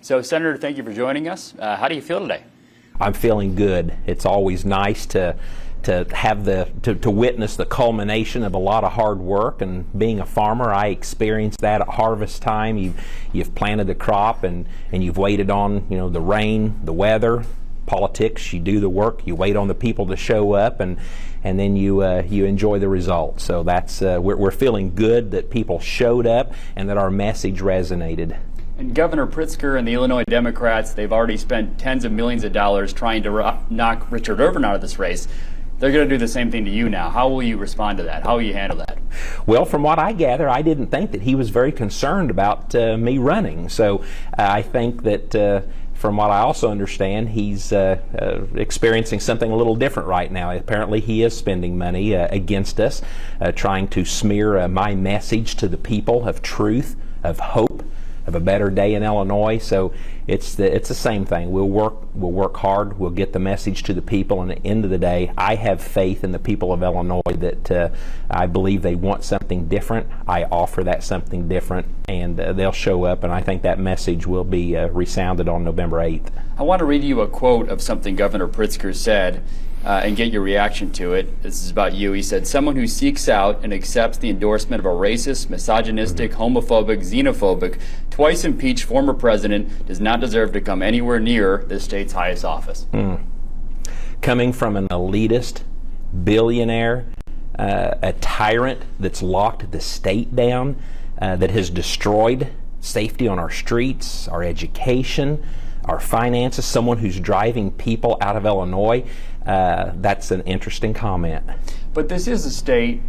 So, Senator, thank you for joining us. How do you feel today? I'm feeling good. It's always nice to have to witness the culmination of a lot of hard work. And being a farmer, I experienced that at harvest time. You've planted the crop and you've waited on the rain, the weather. Politics, you do the work, you wait on the people to show up, and then you enjoy the result. So that's we're feeling good that people showed up and that our message resonated. And Governor Pritzker and the Illinois Democrats, they've already spent tens of millions of dollars trying to knock Richard Irvin out of this race. They're going to do the same thing to you now. How will you respond to that? How will you handle that? Well, from what I gather, I didn't think that he was very concerned about me running. So I think that from what I also understand, he's experiencing something a little different right now. Apparently he is spending money against us, trying to smear my message to the people of truth, of hope, of a better day in Illinois. So it's the same thing. We'll work hard. We'll get the message to the people. And at the end of the day, I have faith in the people of Illinois that I believe they want something different. I offer that something different, and they'll show up. And I think that message will be resounded on November 8th. I want to read you a quote of something Governor Pritzker said and get your reaction to it. This is about you. He said, "Someone who seeks out and accepts the endorsement of a racist, misogynistic, homophobic, xenophobic, twice impeached former president does not deserve to come anywhere near this state's highest office." Coming from an elitist billionaire, a tyrant that's locked the state down, that has destroyed safety on our streets, our education, our finances, someone who's driving people out of Illinois, that's an interesting comment. But this is a state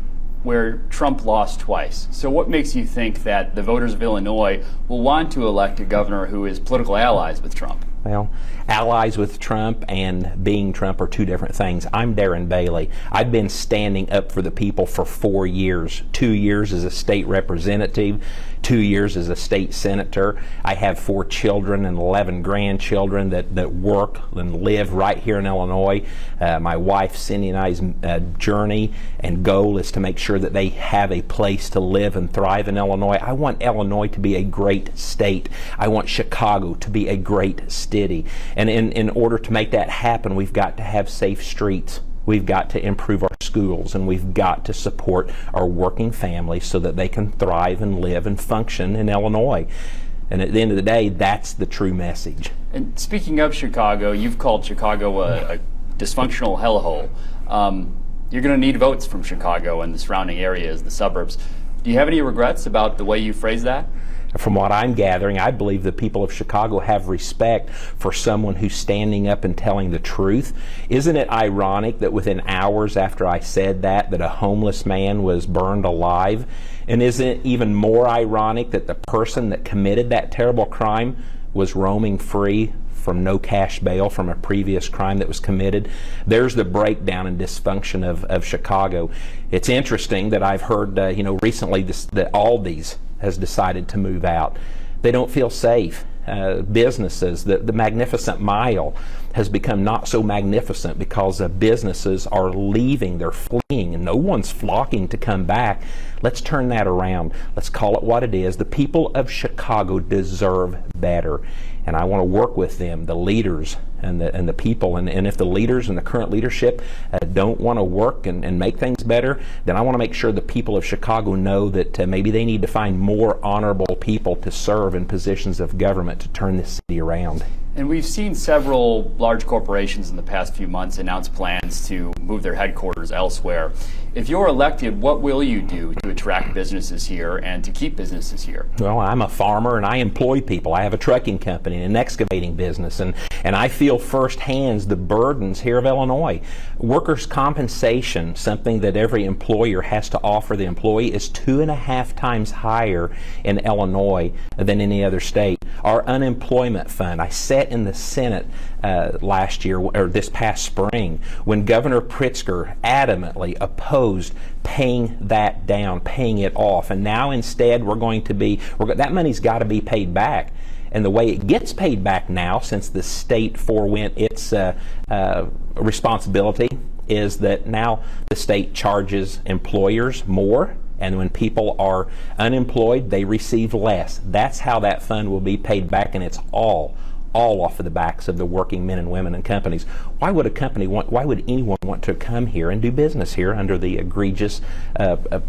where Trump lost twice. So what makes you think that the voters of Illinois will want to elect a governor who is political allies with Trump? Well, allies with Trump and being Trump are two different things. I'm Darren Bailey. I've been standing up for the people for 4 years, 2 years as a state representative, 2 years as a state senator. I have 4 children and 11 grandchildren that work and live right here in Illinois. My wife Cindy and I's journey and goal is to make sure that they have a place to live and thrive in Illinois. I want Illinois to be a great state. I want Chicago to be a great city. And in order to make that happen, we've got to have safe streets. We've got to improve our schools, and we've got to support our working families so that they can thrive and live and function in Illinois. And at the end of the day, that's the true message. And speaking of Chicago, you've called Chicago a dysfunctional hellhole. You're going to need votes from Chicago and the surrounding areas, the suburbs. Do you have any regrets about the way you phrased that? From what I'm gathering, I believe the people of Chicago have respect for someone who's standing up and telling the truth. Isn't it ironic that within hours after I said that a homeless man was burned alive? And isn't it even more ironic that the person that committed that terrible crime was roaming free from no cash bail from a previous crime that was committed? There's the breakdown and dysfunction of Chicago. It's interesting that I've heard recently that Aldi's has decided to move out. They don't feel safe. Businesses, the Magnificent Mile has become not so magnificent because businesses are leaving, they're fleeing, and no one's flocking to come back. Let's turn that around. Let's call it what it is. The people of Chicago deserve better, and I want to work with them, the leaders and the people. And if the leaders and the current leadership don't want to work and make things better, then I want to make sure the people of Chicago know that maybe they need to find more honorable people to serve in positions of government to turn this city around. And we've seen several large corporations in the past few months announce plans to move their headquarters elsewhere. If you're elected, what will you do to attract businesses here and to keep businesses here? Well, I'm a farmer and I employ people. I have a trucking company and an excavating business, and I feel firsthand the burdens here of Illinois. Workers' compensation, something that every employer has to offer the employee, is 2.5 times higher in Illinois than any other state. Our unemployment fund, I sat in the Senate last year, or this past spring, when Governor Pritzker adamantly opposed paying that down, paying it off, and now instead that money's got to be paid back. And the way it gets paid back now, since the state forewent its responsibility, is that now the state charges employers more And when people are unemployed, they receive less. That's how that fund will be paid back, and it's all off of the backs of the working men and women and companies. Why would anyone want to come here and do business here under the egregious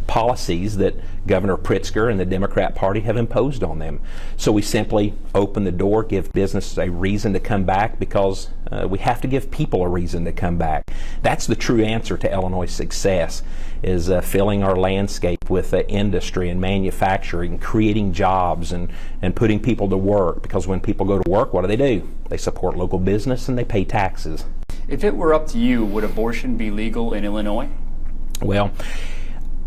policies that Governor Pritzker and the Democrat Party have imposed on them? So we simply open the door, give business a reason to come back, because we have to give people a reason to come back. That's the true answer to Illinois' success, is filling our landscape with industry and manufacturing, creating jobs and putting people to work. Because when people go to work, what do? They support local business and they pay taxes. If it were up to you, would abortion be legal in Illinois? Well,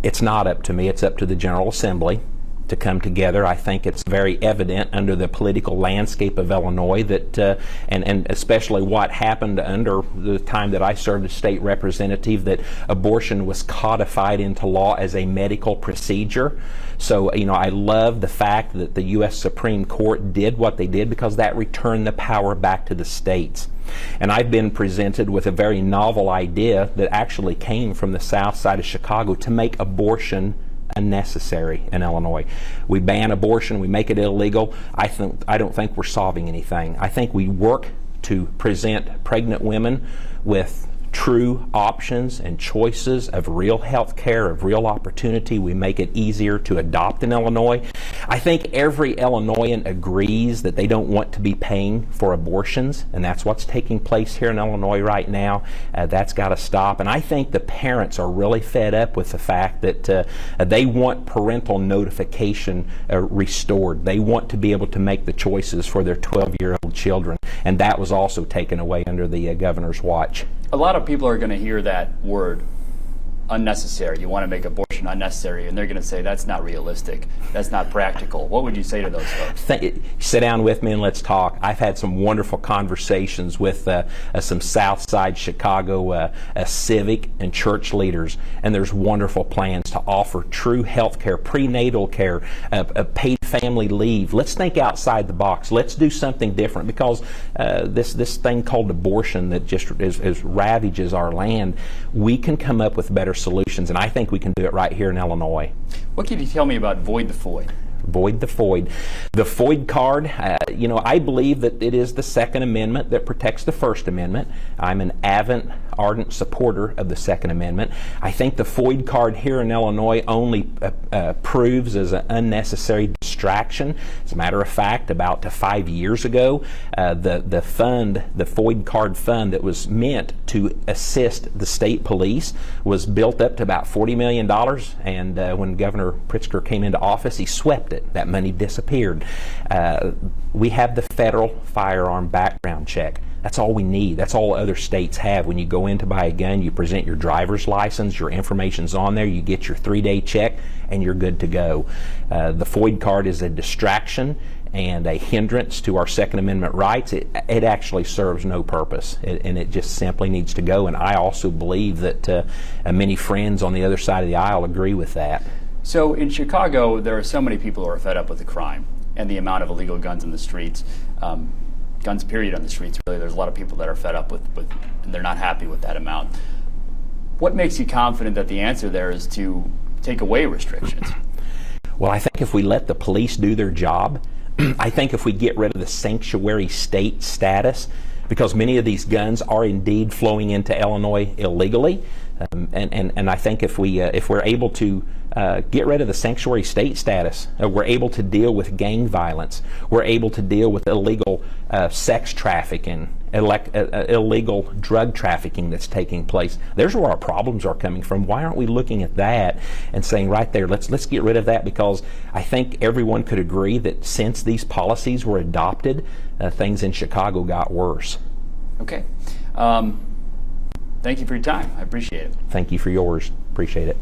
it's not up to me. It's up to the General Assembly to come together. I think it's very evident under the political landscape of Illinois that, and especially what happened under the time that I served as state representative, that abortion was codified into law as a medical procedure. So, I love the fact that the U.S. Supreme Court did what they did, because that returned the power back to the states. And I've been presented with a very novel idea that actually came from the south side of Chicago to make abortion unnecessary in Illinois. We ban abortion, we make it illegal. I don't think we're solving anything. I think we work to present pregnant women with true options and choices of real health care, of real opportunity. We make it easier to adopt in Illinois. I think every Illinoisan agrees that they don't want to be paying for abortions, and that's what's taking place here in Illinois right now. That's got to stop. And I think the parents are really fed up with the fact that they want parental notification restored. They want to be able to make the choices for their 12-year-old children, and that was also taken away under the governor's watch. A lot of people are going to hear that word, unnecessary. You want to make abortion unnecessary, and they're going to say that's not realistic, that's not practical. What would you say to those folks? Sit down with me and let's talk. I've had some wonderful conversations with some South Side Chicago civic and church leaders, and there's wonderful plans to offer true health care, prenatal care, paid family leave. Let's think outside the box. Let's do something different, because this thing called abortion that just is ravages our land, we can come up with better solutions, and I think we can do it right here in Illinois. What can you tell me about Void the FOID? Void the FOID. The FOID card, I believe that it is the Second Amendment that protects the First Amendment. I'm an ardent supporter of the Second Amendment. I think the FOID card here in Illinois only proves as an unnecessary distraction. As a matter of fact, about 5 years ago, the FOID card fund that was meant to assist the state police was built up to about $40 million, and when Governor Pritzker came into office, he swept it. That money disappeared. We have the federal firearm background check. That's all we need. That's all other states have. When you go in to buy a gun, you present your driver's license, your information's on there, you get your 3-day check, and you're good to go. The FOID card is a distraction and a hindrance to our Second Amendment rights. It actually serves no purpose, and it just simply needs to go. And I also believe that many friends on the other side of the aisle agree with that. So in Chicago, there are so many people who are fed up with the crime and the amount of illegal guns in the streets. Guns period on the streets, really. There's a lot of people that are fed up with and they're not happy with that amount. What makes you confident that the answer there is to take away restrictions? Well, I think if we let the police do their job, I think if we get rid of the sanctuary state status, because many of these guns are indeed flowing into Illinois illegally, and I think if we're able to get rid of the sanctuary state status, we're able to deal with gang violence, we're able to deal with illegal sex trafficking, illegal drug trafficking that's taking place. There's where our problems are coming from. Why aren't we looking at that and saying right there, let's get rid of that? Because I think everyone could agree that since these policies were adopted, things in Chicago got worse. Okay. Thank you for your time. I appreciate it. Thank you for yours. Appreciate it.